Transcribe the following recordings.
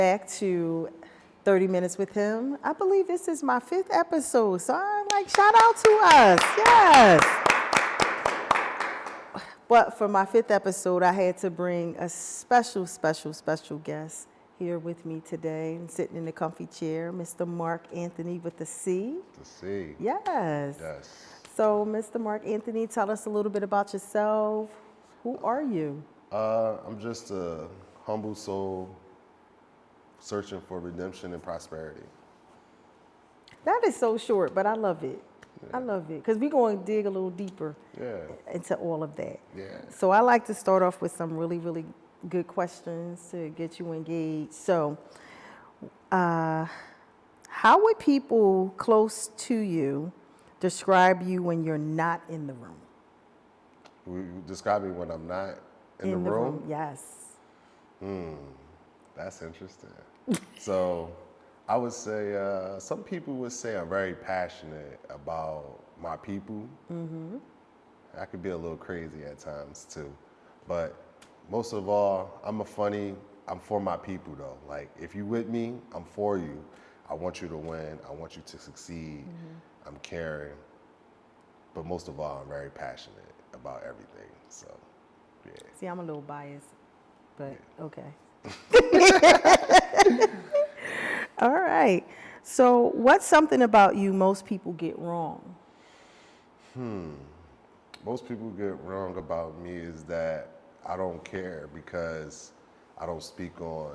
Back to 30 Minutes with Him. I believe this is my 5th episode, so I'm like, shout out to us. Yes. But for my 5th episode, I had to bring a special guest here with me today, and sitting in the comfy chair, Mr. Mark Anthony with the C. The C. Yes. Yes. So, Mr. Mark Anthony, tell us a little bit about yourself. Who are you? I'm just a humble soul searching for redemption and prosperity. That is so short, but I love it. Yeah. I love it because we're going to dig a little deeper into all of that. Yeah. So I like to start off with some really good questions to get you engaged. So how would people close to you describe you when you're not in the room? You describe me when I'm not in the room? Yes. That's interesting. So I would say, some people would say I'm very passionate about my people. Mm-hmm. I could be a little crazy at times too. But most of all, I'm for my people though. Like if you with me, I'm for you. I want you to win. I want you to succeed. Mm-hmm. I'm caring. But most of all, I'm very passionate about everything. So, yeah. See, I'm a little biased, but okay. All right. So what's something about you most people get wrong? Most people get wrong about me is that I don't care because I don't speak on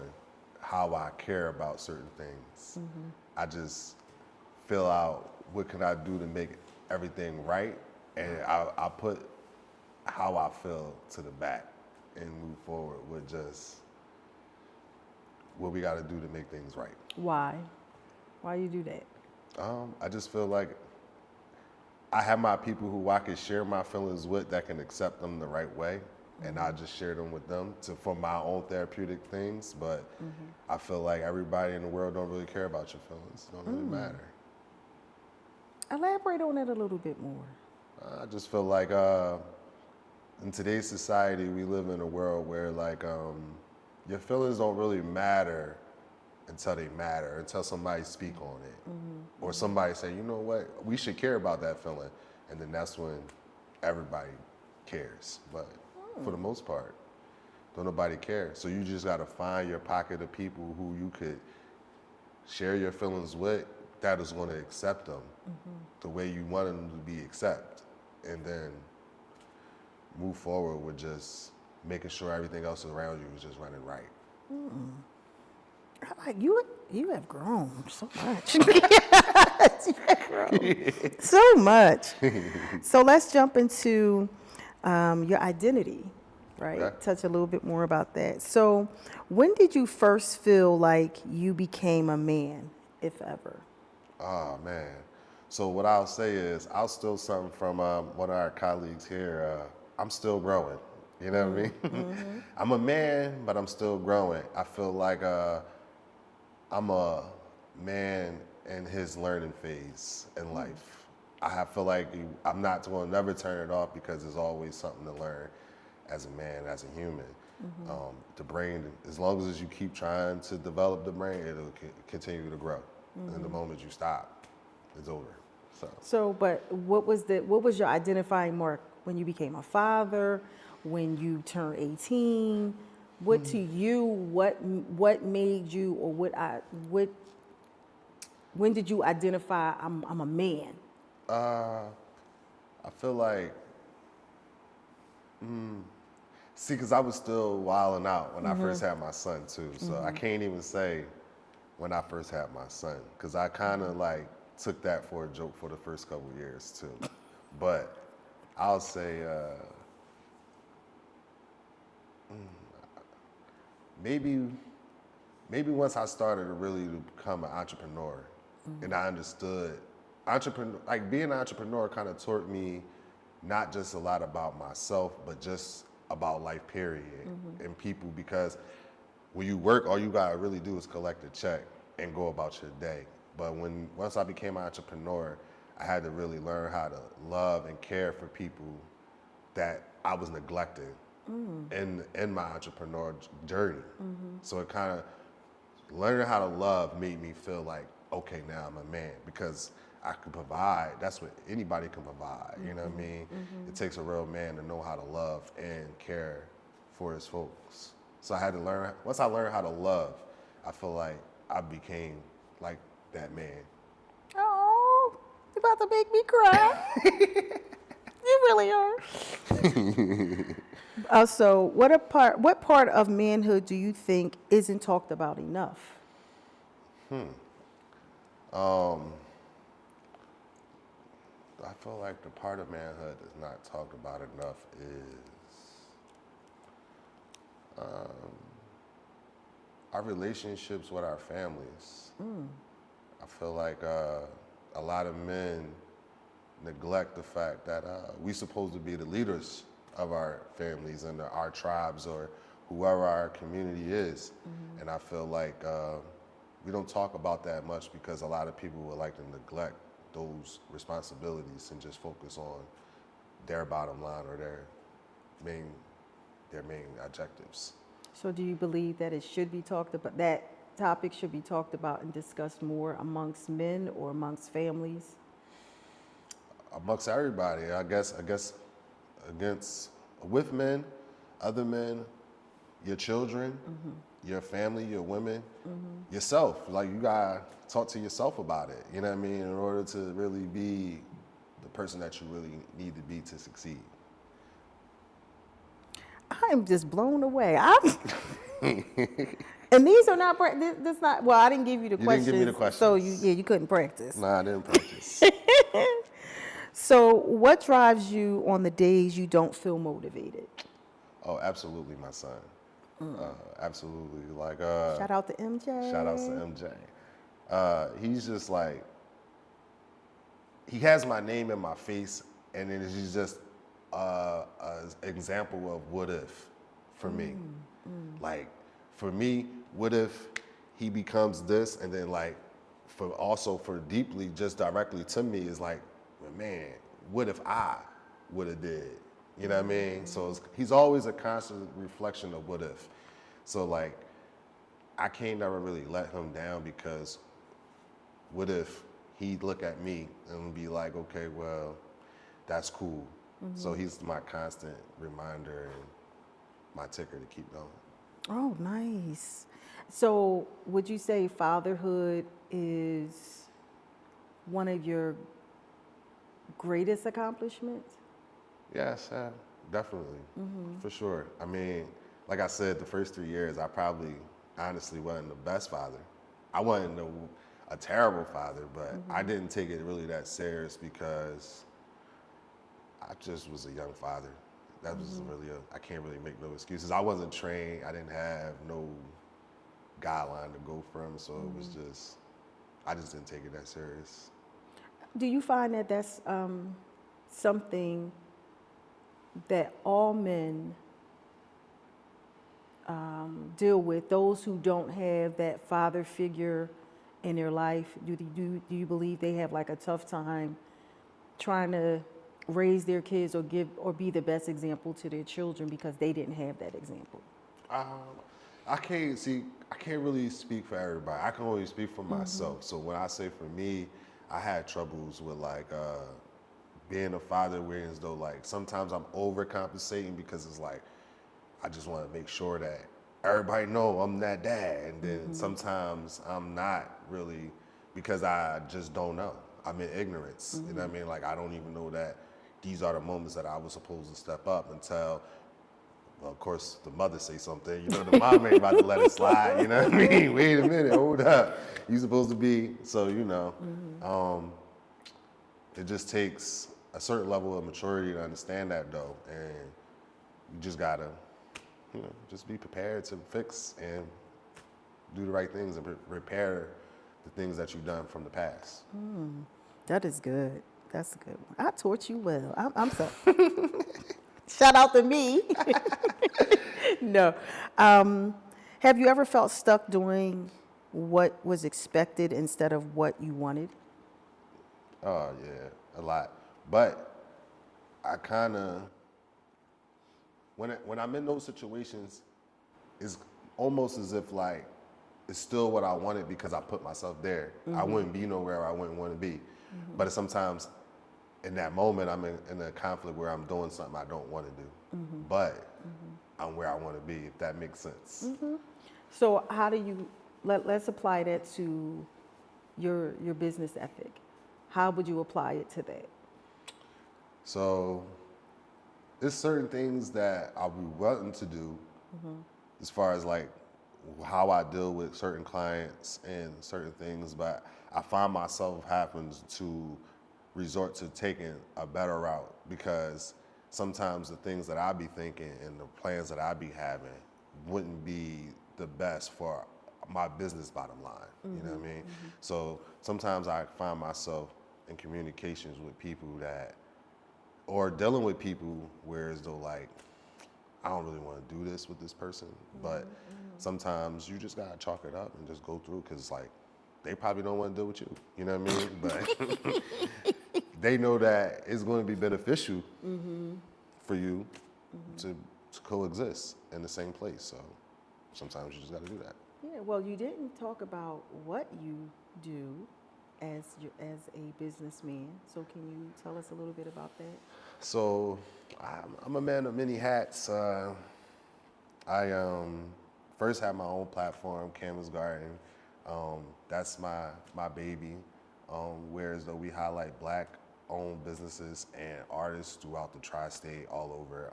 how I care about certain things. Mm-hmm. I just fill out what can I do to make everything right, and I put how I feel to the back and move forward with just what we got to do to make things right. Why? Why you do that? I just feel like I have my people who I can share my feelings with that can accept them the right way, and I just share them with them for my own therapeutic things. But I feel like everybody in the world don't really care about your feelings. It don't really matter. Elaborate on that a little bit more. I just feel like in today's society, we live in a world where like your feelings don't really matter until somebody speak on it. Mm-hmm. Or somebody say, you know what, we should care about that feeling. And then that's when everybody cares. But for the most part, don't nobody care. So you just gotta find your pocket of people who you could share your feelings with that is gonna accept them the way you want them to be accepted. And then move forward with just making sure everything else around you is just running right. I like you. You have grown so much. So much. So let's jump into your identity, right? Okay. Touch a little bit more about that. So when did you first feel like you became a man, if ever? Oh, man. So what I'll say is, I'll steal something from one of our colleagues here. I'm still growing. You know what I mean? Mm-hmm. I'm a man, but I'm still growing. I feel like I'm a man in his learning phase in life. I feel like I'm not going to never turn it off because there's always something to learn as a man, as a human. Mm-hmm. The brain, as long as you keep trying to develop the brain, it'll continue to grow. Mm-hmm. And the moment you stop, it's over. But what was your identifying mark when you became a father, when you turned 18? What to you, what made you, or when did you identify I'm a man? I feel like, because I was still wilding out when I first had my son too. So I can't even say when I first had my son, because I kind of like took that for a joke for the first couple of years too. But I'll say maybe once I started to really become an entrepreneur, and I understood being an entrepreneur kind of taught me not just a lot about myself, but just about life period and people, because when you work, all you gotta really do is collect a check and go about your day. But once I became an entrepreneur, I had to really learn how to love and care for people that I was neglecting in my entrepreneur journey. So it kind of learning how to love made me feel like, okay, now I'm a man because I can provide. That's what anybody can provide. You know what I mean? It takes a real man to know how to love and care for his folks. So I had to learn. Once I learned how to love, I feel like I became like that man. Oh, you about to make me cry. You really are. So, what part of manhood do you think isn't talked about enough? I feel like the part of manhood that's not talked about enough is our relationships with our families. I feel like a lot of men neglect the fact that we supposed to be the leaders of our families and our tribes or whoever our community is. And I feel like we don't talk about that much because a lot of people would like to neglect those responsibilities and just focus on their bottom line or their main objectives. So, do you believe that it should be talked about? That topic should be talked about and discussed more amongst men or amongst families? Amongst everybody, I guess against with men, other men, your children, your family, your women, yourself. Like you gotta talk to yourself about it. You know what I mean? In order to really be the person that you really need to be to succeed. I'm just blown away. And these are not, this not, well, I didn't give you the questions. You didn't give me the questions. So you couldn't practice. Nah, I didn't practice. So what drives you on the days you don't feel motivated? Oh, absolutely, my son. Absolutely. Like, Shout out to MJ. Shout out to MJ. He's just like, he has my name in my face, and then he's just an example of what if for me. Like, for me, what if he becomes this, and then like, for deeply, just directly to me is like, man, what if I would have did? You know what I mean? So he's always a constant reflection of what if. So like, I can't never really let him down because what if he'd look at me and be like, okay, well, that's cool. So he's my constant reminder and my ticker to keep going. Oh, nice. So would you say fatherhood is one of your greatest accomplishments? Yes, definitely, for sure. I mean, like I said, the first 3 years, I probably honestly wasn't the best father. I wasn't a terrible father, but I didn't take it really that serious because I just was a young father. That was really I can't really make no excuses. I wasn't trained. I didn't have no guideline to go from, so it was just, I just didn't take it that serious. Do you find that that's something that all men deal with, those who don't have that father figure in their life? Do you believe they have like a tough time trying to raise their kids or be the best example to their children because they didn't have that example? I can't really speak for everybody. I can only speak for myself. So when I say for me, I had troubles with like being a father, whereas though like sometimes I'm overcompensating because it's like I just want to make sure that everybody know I'm that dad, and then sometimes I'm not really because I just don't know. I'm in ignorance. You know what I mean? Like I don't even know that these are the moments that I was supposed to step up until, well, of course, the mother say something. You know, the mom ain't about to let it slide. You know what I mean? Wait a minute, hold up. You supposed to be, so you know. It just takes a certain level of maturity to understand that though, and you just gotta, you know, just be prepared to fix and do the right things and repair the things that you've done from the past. That is good. That's a good one. I taught you well. I'm so. Shout out to me. No. Have you ever felt stuck doing what was expected instead of what you wanted? Oh yeah, a lot. But I kind of, when I'm in those situations, it's almost as if like it's still what I wanted because I put myself there. I wouldn't be nowhere I wouldn't want to be. But sometimes in that moment, I'm in a conflict where I'm doing something I don't want to do. But I'm where I want to be, if that makes sense. So how do you, let's apply that to your business ethic. How would you apply it to that? So there's certain things that I'll be wanting to do as far as like how I deal with certain clients and certain things, but I find myself having to resort to taking a better route because sometimes the things that I be thinking and the plans that I be having wouldn't be the best for my business bottom line. You know what I mean? So sometimes I find myself in communications with people that, or dealing with people where as though like, I don't really want to do this with this person, but sometimes you just gotta chalk it up and just go through because like, they probably don't want to deal with you. You know what I mean? But they know that it's going to be beneficial for you to coexist in the same place. So sometimes you just got to do that. Yeah, well, you didn't talk about what you do as a businessman. So can you tell us a little bit about that? So I'm a man of many hats. I first had my own platform, Kanvas Garden. That's my baby. Whereas though we highlight Black-owned businesses and artists throughout the tri-state, all over.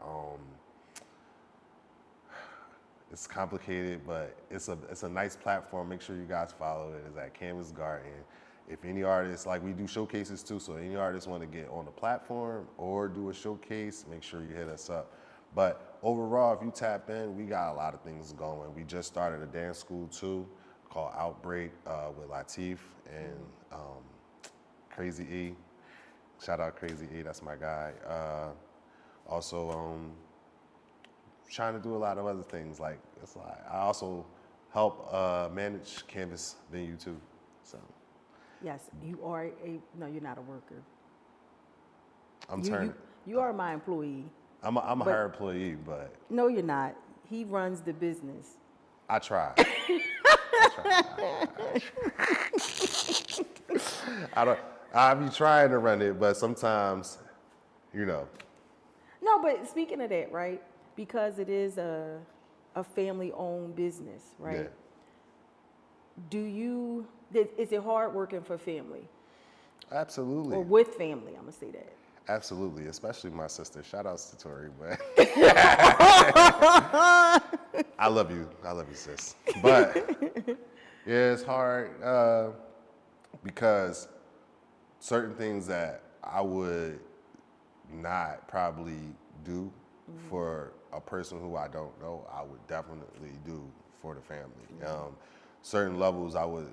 It's complicated, but it's a nice platform. Make sure you guys follow it. It's at Kanvas Garden. If any artists, like we do showcases too, so any artists want to get on the platform or do a showcase, make sure you hit us up. But overall, if you tap in, we got a lot of things going. We just started a dance school too, called Outbreak with Latif and Crazy E. Shout out Crazy E, that's my guy. Also, trying to do a lot of other things. Like I also help manage Canvas venue too. So Yes, you are no, you're not a worker. I'm You, turning. you are my employee. I'm a but- her employee, but No, you're not. He runs the business. I try. I be trying to run it, but sometimes, you know. No, but speaking of that, right? Because it is a family-owned business, right? Yeah. Is it hard working for family Absolutely. or with family? I'm gonna say that. Absolutely, especially my sister. Shout outs to Tori, but I love you, sis. But yeah, it's hard because certain things that I would not probably do for a person who I don't know, I would definitely do for the family. Certain levels I would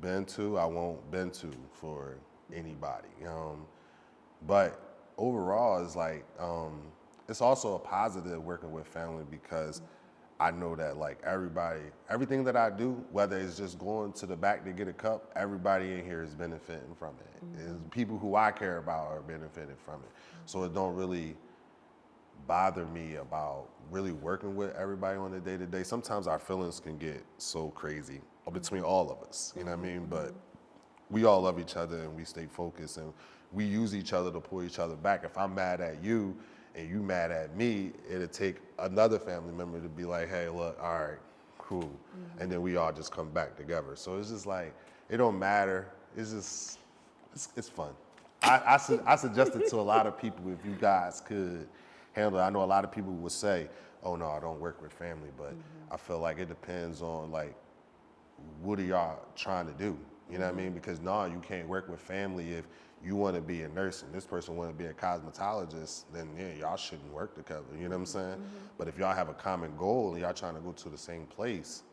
been to, I won't been to for anybody. But overall, it's like it's also a positive working with family because I know that like everything that I do, whether it's just going to the back to get a cup, everybody in here is benefiting from it. And people who I care about are benefiting from it. So it don't really bother me about really working with everybody on a day-to-day. Sometimes our feelings can get so crazy between all of us, you know what I mean? But we all love each other and we stay focused and we use each other to pull each other back. If I'm mad at you and you mad at me, it'll take another family member to be like, hey, look, all right, cool. And then we all just come back together. So it's just like, it don't matter. It's just, it's fun. I suggested to a lot of people if you guys could handle it. I know a lot of people would say, oh no, I don't work with family, but I feel like it depends on like, what are y'all trying to do? You know what I mean? Because no, you can't work with family if you want to be a nurse and this person want to be a cosmetologist, then yeah, y'all shouldn't work together. You know what I'm saying? But if y'all have a common goal and y'all trying to go to the same place,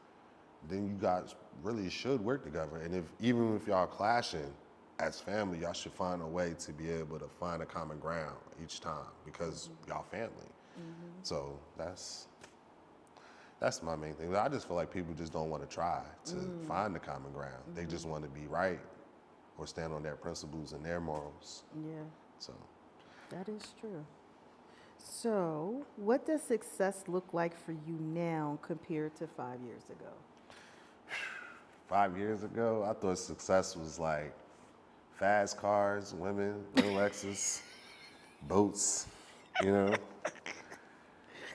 then you guys really should work together. And even if y'all clashing as family, y'all should find a way to be able to find a common ground each time because y'all family. So that's my main thing. I just feel like people just don't want to try to find the common ground. They just want to be right or stand on their principles and their morals. Yeah, So that is true. So, what does success look like for you now compared to 5 years ago? 5 years ago, I thought success was like fast cars, women, Rolexes, boats, you know.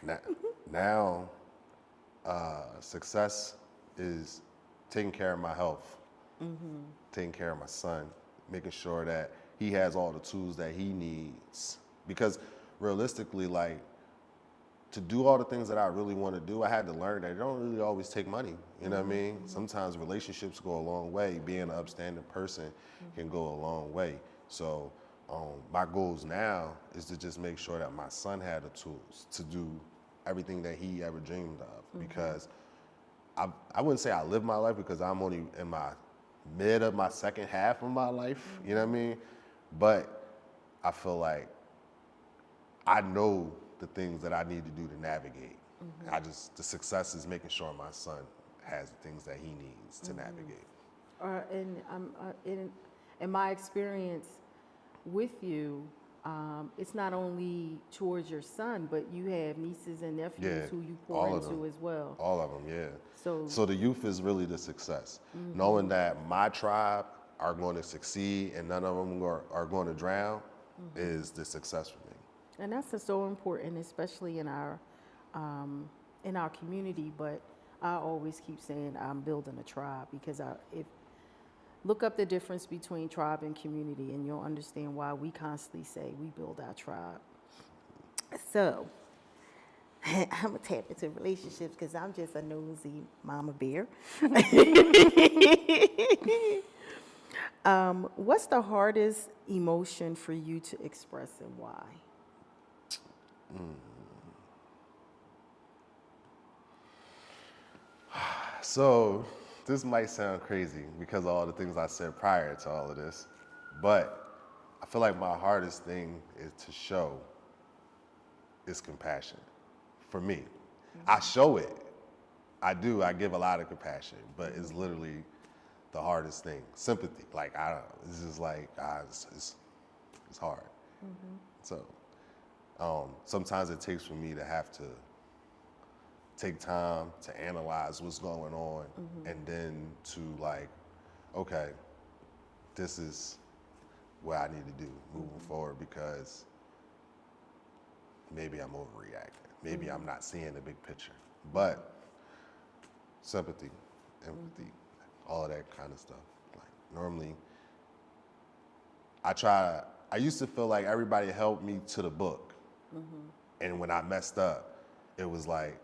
Now, now success is taking care of my health, taking care of my son, making sure that he has all the tools that he needs. Because realistically, like, to do all the things that I really want to do, I had to learn that it don't really always take money. You know what I mean? Sometimes relationships go a long way. Being an upstanding person can go a long way. So my goals now is to just make sure that my son had the tools to do everything that he ever dreamed of. Because I wouldn't say I live my life, because I'm only in my mid of my second half of my life. You know what I mean? But I feel like I know the things that I need to do to navigate. The success is making sure my son has the things that he needs to navigate. In my experience with you, it's not only towards your son, but you have nieces and nephews who you pour into as well. All of them, yeah. So the youth is really the success. Knowing that my tribe are going to succeed and none of them are going to drown is the success for me. And that's so important, especially in our community. But I always keep saying I'm building a tribe, because look up the difference between tribe and community, and you'll understand why we constantly say we build our tribe. So I'm gonna tap into relationships because I'm just a nosy mama bear. What's the hardest emotion for you to express, and why? So this might sound crazy because of all the things I said prior to all of this, but I feel like my hardest thing is to show is compassion for me. I show it. I do. I give a lot of compassion, but it's literally the hardest thing. Sympathy. Like, it's just like, it's hard. So sometimes it takes for me to have to take time to analyze what's going on, and then to like, okay, this is what I need to do moving forward, because maybe I'm overreacting. Maybe I'm not seeing the big picture. But sympathy, empathy, all of that kind of stuff. Like, normally, I used to feel like everybody held me to the book. And when I messed up, it was like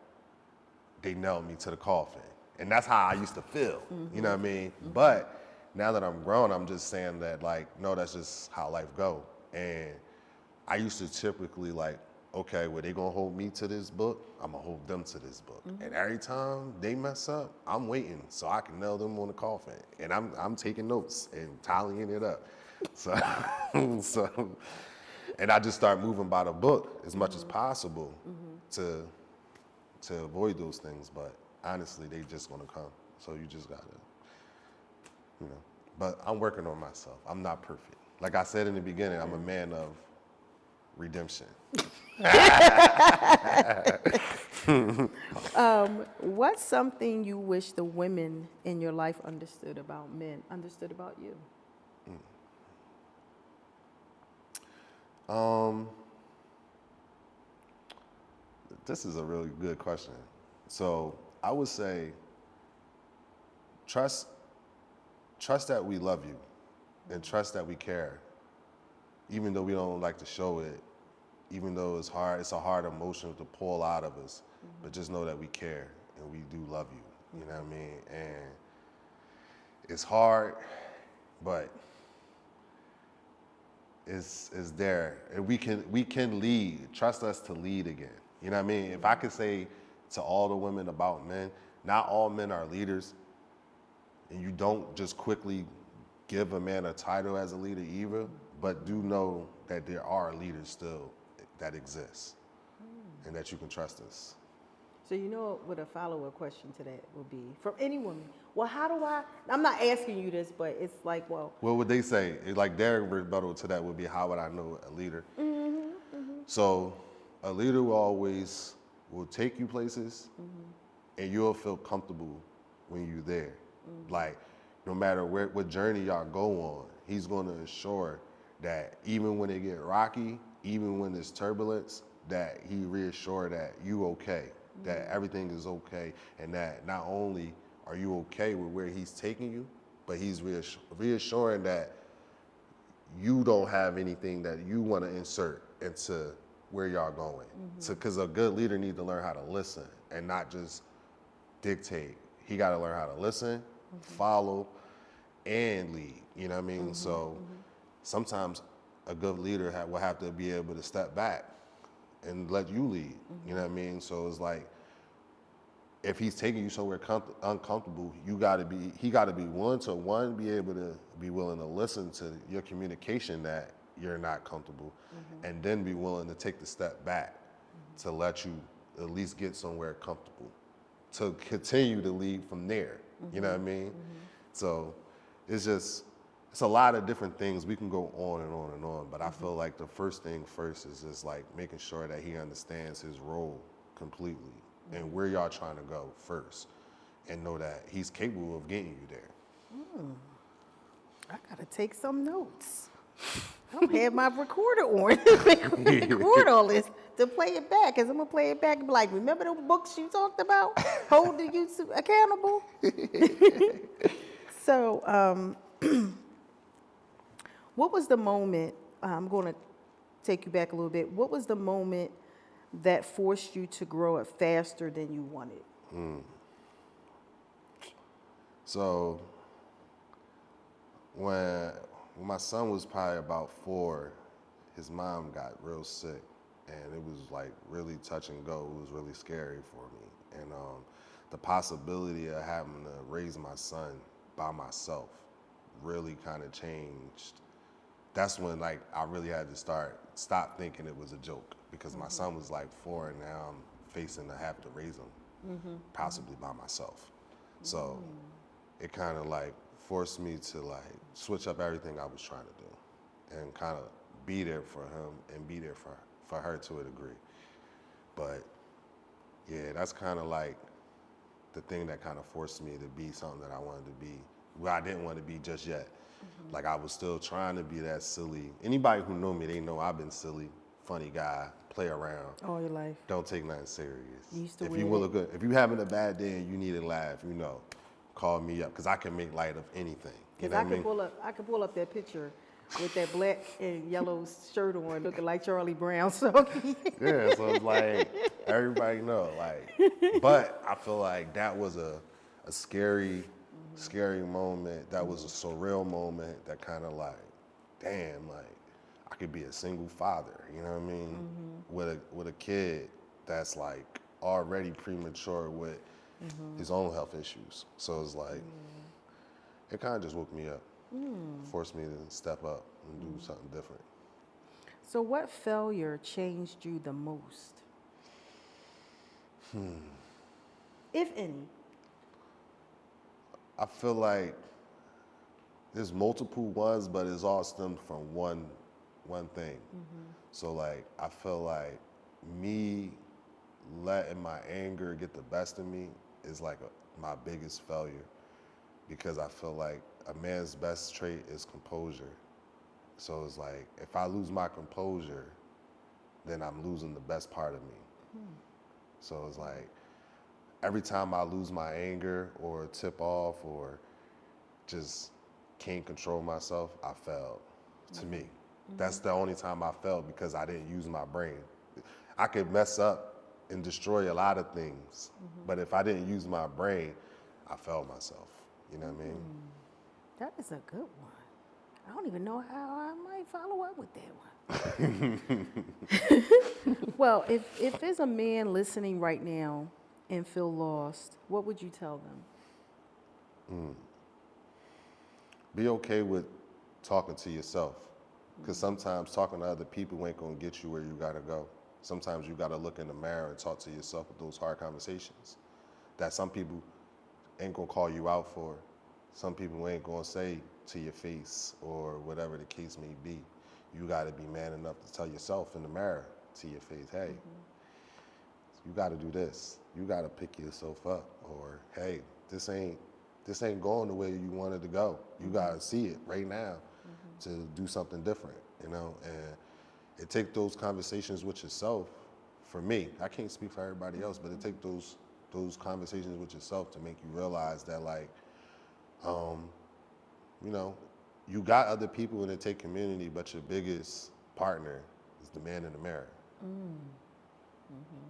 they nailed me to the coffin. And that's how I used to feel, you know what I mean? But now that I'm grown, I'm just saying that, like, no, that's just how life go. And I used to typically like, okay, well, they gonna hold me to this book, I'm gonna hold them to this book. And every time they mess up, I'm waiting so I can nail them on the coffin. And I'm taking notes and tallying it up. So, and I just start moving by the book as much as possible to avoid those things. But honestly, they just gonna come. So you just gotta, you know. But I'm working on myself. I'm not perfect. Like I said in the beginning, I'm a man of redemption. What's something you wish the women in your life understood about men, understood about you? This is a really good question. So I would say, trust that we love you, and trust that we care, even though we don't like to show it, even though it's hard. It's a hard emotion to pull out of us, but just know that we care and we do love you. You know what I mean? And it's hard, but it's there, and we can lead. Trust us to lead again. You know what I mean? If I could say to all the women about men, not all men are leaders, and you don't just quickly give a man a title as a leader either, but do know that there are leaders still that exist, and that you can trust us. So you know what a follow-up question to that would be from any woman. Well, how do I'm not asking you this, but it's like, well. What would they say? Like, their rebuttal to that would be, how would I know a leader? So a leader will take you places, and you'll feel comfortable when you're there. Like, no matter what journey y'all go on, he's going to ensure that even when it get rocky, even when there's turbulence, that he reassure that you okay, that everything is okay, and that not only are you okay with where he's taking you, but he's reassuring that you don't have anything that you want to insert into where y'all going. So, because a good leader needs to learn how to listen and not just dictate. He got to learn how to listen, follow, and lead. You know what I mean? So sometimes a good leader will have to be able to step back and let you lead. You know what I mean? So it's like, if he's taking you somewhere uncomfortable, he got to be willing to, be able to be willing to listen to your communication that you're not comfortable, and then be willing to take the step back to let you at least get somewhere comfortable, to continue to lead from there. You know what I mean? So it's a lot of different things. We can go on and on and on, but I feel like the first thing first is just like making sure that he understands his role completely and where y'all trying to go first, and know that he's capable of getting you there. I gotta take some notes. I don't have my recorder on to record all this to play it back, because I'm gonna play it back and be like, remember those books you talked about? Holding you accountable? So, what was the moment, I'm gonna take you back a little bit, what was the moment that forced you to grow up faster than you wanted? So when my son was probably about 4, his mom got real sick, and it was like really touch and go. It was really scary for me, and the possibility of having to raise my son by myself really kind of changed. That's when like I really had to stop thinking it was a joke, because my son was like 4, and now I'm facing to have to raise him possibly by myself. So it kind of like forced me to like switch up everything I was trying to do, and kind of be there for him and be there for her to a degree. But yeah, that's kind of like the thing that kind of forced me to be something that I wanted to be, well, I didn't want to be just yet. Like I was still trying to be that silly. Anybody who know me, they know I've been silly, funny guy, play around. All your life. Don't take nothing serious. You used to If wear you want that. to good, if you having a bad day and you need a laugh, call me up, because I can make light of anything. You Because know what I mean? I could pull up that picture with that black and yellow shirt on, looking like Charlie Brown. So Yeah, so it's like everybody know, like, but I feel like that was a scary moment. That was a surreal moment that kind of like, damn, like I could be a single father, you know what I mean? With a kid that's like already premature with his own health issues. So it's like, it kind of just woke me up, forced me to step up and do something different. So what failure changed you the most? If any. I feel like there's multiple ones, but it's all stemmed from one thing. So like, I feel like me letting my anger get the best of me is like my biggest failure, because I feel like a man's best trait is composure. So it's like, if I lose my composure, then I'm losing the best part of me. So it's like, every time I lose my anger or tip off or just can't control myself, I failed, to me. That's the only time I failed, because I didn't use my brain. I could mess up and destroy a lot of things, but if I didn't use my brain, I failed myself. You know what I mean? That is a good one. I don't even know how I might follow up with that one. Well, if there's a man listening right now and feel lost, what would you tell them? Be okay with talking to yourself, because sometimes talking to other people ain't gonna get you where you gotta go. Sometimes you gotta look in the mirror and talk to yourself with those hard conversations that some people ain't gonna call you out for. Some people ain't gonna say to your face, or whatever the case may be. You gotta be man enough to tell yourself in the mirror to your face, hey, you gotta do this. You gotta pick yourself up, or hey, this ain't this ain't going the way you want it to go. You gotta see it right now to do something different, you know. And it take those conversations with yourself. For me, I can't speak for everybody else, but it take those conversations with yourself to make you realize that, like, you know, you got other people in the take community, but your biggest partner is the man in the mirror.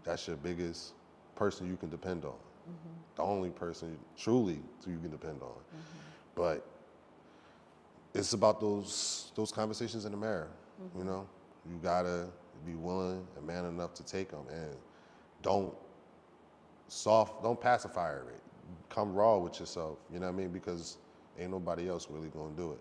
That's your biggest person you can depend on. The only person truly you can depend on. But it's about those conversations in the mirror. You know, you gotta be willing and man enough to take them, and don't pacify it. Come raw with yourself. You know what I mean? Because ain't nobody else really gonna do it.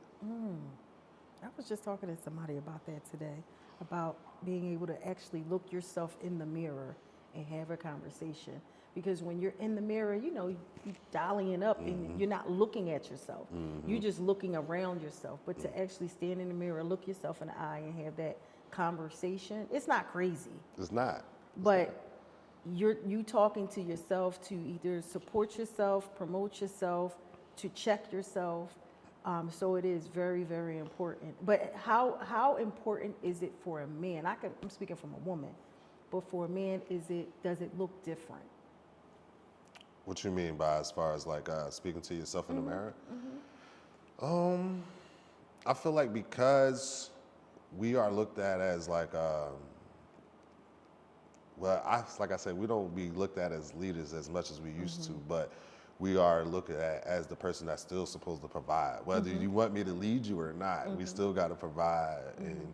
I was just talking to somebody about that today, about being able to actually look yourself in the mirror and have a conversation. Because when you're in the mirror, you know, you're dialing up and you're not looking at yourself. You're just looking around yourself. But to actually stand in the mirror, look yourself in the eye and have that conversation, it's not crazy. It's not. But you talking to yourself to either support yourself, promote yourself, to check yourself. So it is very, very important. But how important is it for a man? I'm speaking from a woman, but for a man, does it look different? What you mean by as far as like speaking to yourself in the mirror? I feel like because we are looked at as like, like I said, we don't be looked at as leaders as much as we used to, but we are looked at as the person that's still supposed to provide. Whether you want me to lead you or not, we still got to provide and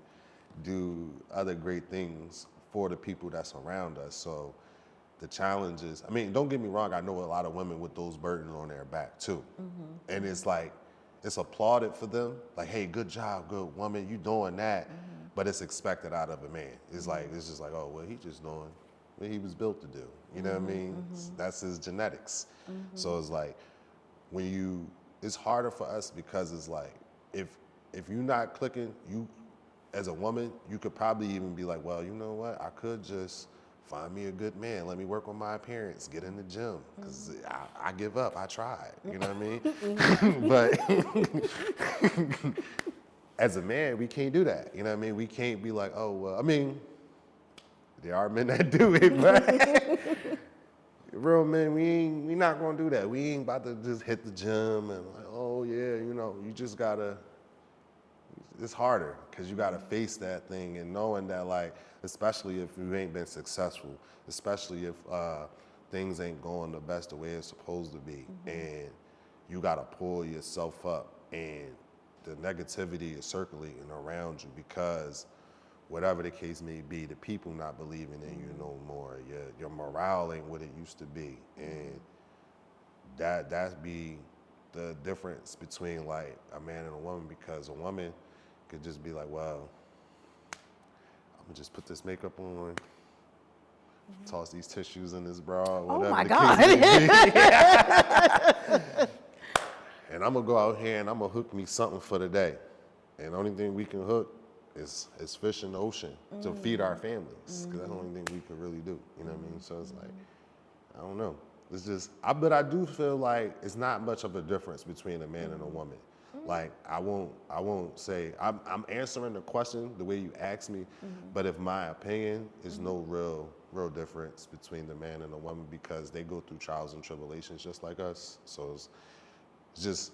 do other great things for the people that's around us. So the challenges, I mean, don't get me wrong, I know a lot of women with those burdens on their back too. And it's like, it's applauded for them. Like, hey, good job, good woman, you doing that. But it's expected out of a man. It's like, it's just like, oh, well, he just doing what he was built to do. You know what I mean? That's his genetics. So it's like, it's harder for us because it's like, if you're not clicking, you, as a woman, you could probably even be like, well, you know what? I could just find me a good man. Let me work on my appearance, get in the gym. Because I give up, I tried. You know what I mean? But as a man, we can't do that. You know what I mean? We can't be like, oh, well, I mean, there are men that do it, but real men, we not gonna do that. We ain't about to just hit the gym and like, oh yeah, you know, you just gotta, it's harder because you gotta face that thing and knowing that, like, especially if you ain't been successful, especially if things ain't going the best the way it's supposed to be, and you gotta pull yourself up, and the negativity is circulating around you because whatever the case may be, the people not believing in you no more, your morale ain't what it used to be, and that be the difference between like a man and a woman, because a woman could just be like, well, I'm gonna just put this makeup on, toss these tissues in this bra, whatever my the God. case may be. And I'm gonna go out here and I'm gonna hook me something for the day. And the only thing we can hook is fish in the ocean to feed our families. Because that's the only thing we can really do. You know what I mean? So it's like, I don't know. It's just, but I do feel like it's not much of a difference between a man and a woman. Like, I won't say, I'm answering the question the way you asked me, but if my opinion is no real difference between the man and the woman, because they go through trials and tribulations just like us. So it's just,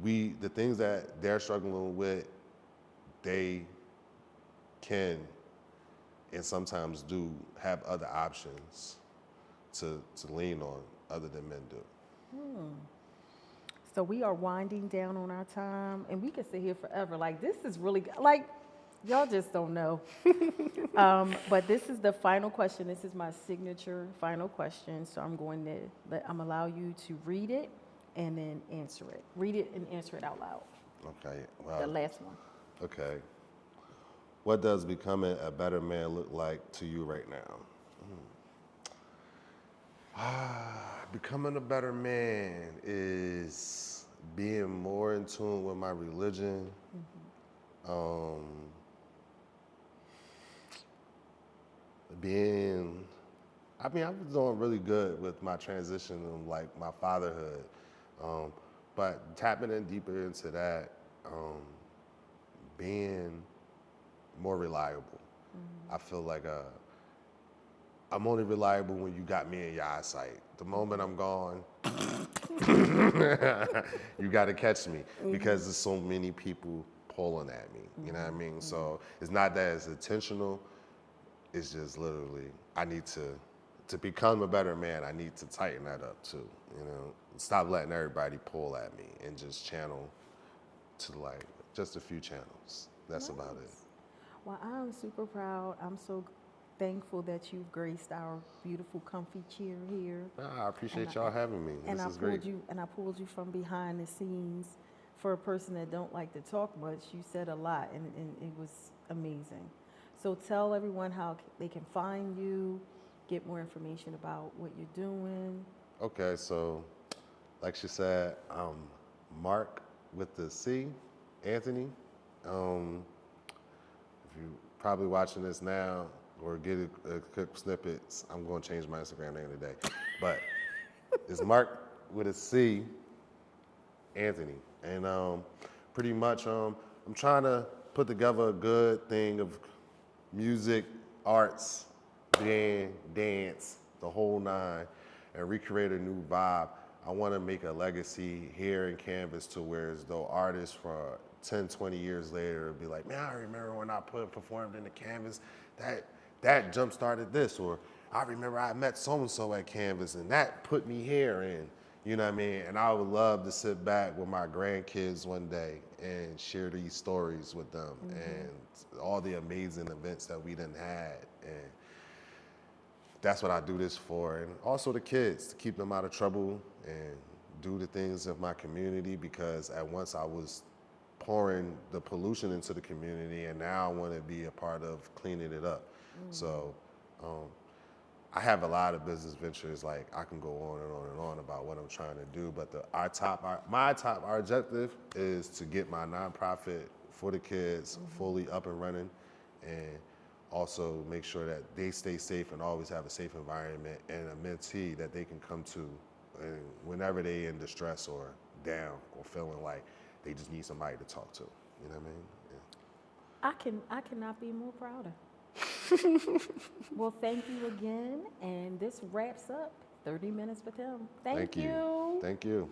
the things that they're struggling with, they can and sometimes do have other options to lean on other than men do. So we are winding down on our time, and we could sit here forever. Like, this is really, like, y'all just don't know. But this is the final question. This is my signature final question. So I'm going to allow you to read it and then answer it. Read it and answer it out loud. Okay. Well, The last one. okay. What does becoming a better man look like to you right now? Becoming a better man is being more in tune with my religion. I was doing really good with my transition of like my fatherhood. But tapping in deeper into that, being more reliable. I feel like I'm only reliable when you got me in your eyesight. The moment I'm gone, you got to catch me because there's so many people pulling at me. You know what I mean? So it's not that it's intentional. It's just literally I need to become a better man. I need to tighten that up too. You know, stop letting everybody pull at me and just channel to like just a few channels. That's about it. Well, I'm super proud. I'm so thankful that you've graced our beautiful, comfy chair here. I appreciate y'all having me. And This I is great. pulled you from behind the scenes. For a person that don't like to talk much, you said a lot, and it was amazing. So tell everyone how they can find you, get more information about what you're doing. Okay, so like she said, Mark with the C, Anthony. If you're probably watching this now or get a quick snippets, I'm going to change my Instagram name today. But it's Mark with a C, Anthony. And pretty much I'm trying to put together a good thing of music, arts, band, dance, the whole nine, and recreate a new vibe. I want to make a legacy here in Kanvas to where as though artists for 10, 20 years later will be like, man, I remember when I performed in the Kanvas, that jump started this, or I remember I met so-and-so at Kanvas and that put me here, and you know what I mean? And I would love to sit back with my grandkids one day and share these stories with them and all the amazing events that we done had. And that's what I do this for. And also the kids, to keep them out of trouble and do the things of my community, because at once I was pouring the pollution into the community, and now I want to be a part of cleaning it up. So I have a lot of business ventures. Like I can go on and on and on about what I'm trying to do, but our objective is to get my nonprofit for the kids fully up and running, and also make sure that they stay safe and always have a safe environment and a mentee that they can come to and whenever they in distress or down or feeling like they just need somebody to talk to. You know what I mean? Yeah. I cannot be more prouder. Well, thank you again, and this wraps up 30 Minutes with him. Thank you. Thank you.